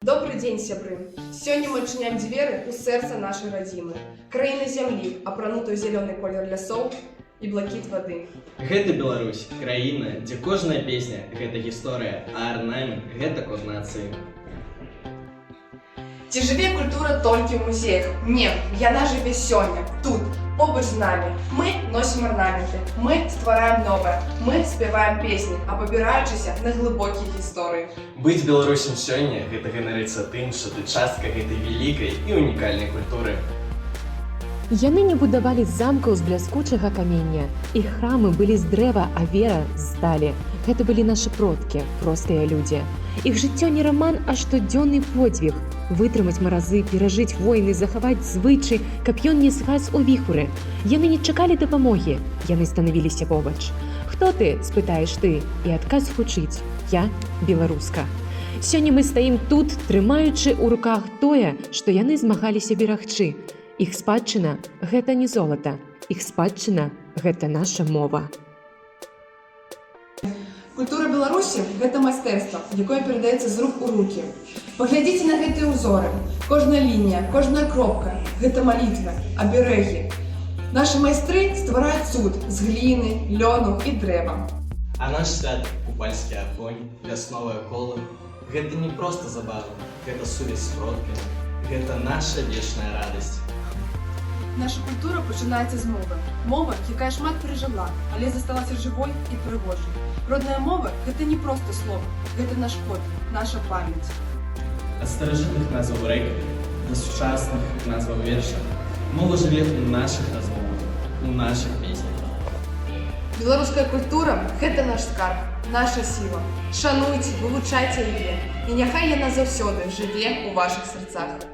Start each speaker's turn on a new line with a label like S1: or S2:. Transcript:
S1: Добрый день, сябры! Сёння мы адчыняем дзверы ў сэрца нашай радзімы. Краіны зямлі, апранутай у зялёны колер лясоў і блакіт вады.
S2: Гэта Беларусь, краіна, дзе кожная песня – гэта гісторыя, а арнамент – гэта код нацыі.
S1: Ці жыве культура толькі ў музеях? Не, яна жыве сёння, тут, побач з намі. Мы носім арнаменты, мы ствараем новае, мы спяваем песні, абапіраючыся на глыбокія гісторыі.
S2: Быць беларусам сёння – гэта ганарыцца тым, што ты частка гэтай вялікай і унікальнай культуры.
S3: Яны не будавалі замкаў з бляскучага камення. Іх храмы былі з дрэва, а вера з сталі. Гэта былі нашы продкі, простыя людзі. Іх жыццё не раман, а штодзённы подзвіг. Вытрымаць маразы, перажыць войны, захаваць звычай, каб ён не згас у віхуры. Яны не чакалі дапамогі, яны станавіліся побач. «Хто ты?» – спытаеш ты, і адказ гучыць «Я беларуска». Сёння мы стаім тут, трымаючы ў руках тое, што яны змагаліся берагчы. Іх спадчына – гэта не золата, іх спадчына – гэта наша мова.
S1: Культура Беларусі – гэта майстэрства, якое перадаецца з рук у рукі. Паглядзіце на гэтыя ўзоры. Кожная лінія, кожная кропка – гэта малітва, аберэгі. Нашы майстры ствараюць цуд з гліны, лёну і дрэва.
S2: А наш свят – купальскі агонь, вясновае кола – гэта не проста забава, гэта сувязь з продкамі, гэта наша вечная радасць.
S1: Наша культура пачынаецца з мовы. Мова, якая шмат перажыла, але засталася жывой і прыгожай. Родная мова – гэта не проста слова, гэта наш код, наша памяць.
S2: Ад старажытных назваў рэк да сучасных назваў верша мова жыве ў нашых размовах, у нашых песнях.
S1: Беларуская культура – гэта наш скарб, наша сіла. Шануйце, вывучайце яе, і няхай яна заўсёды жыве ў вашых сэрцах.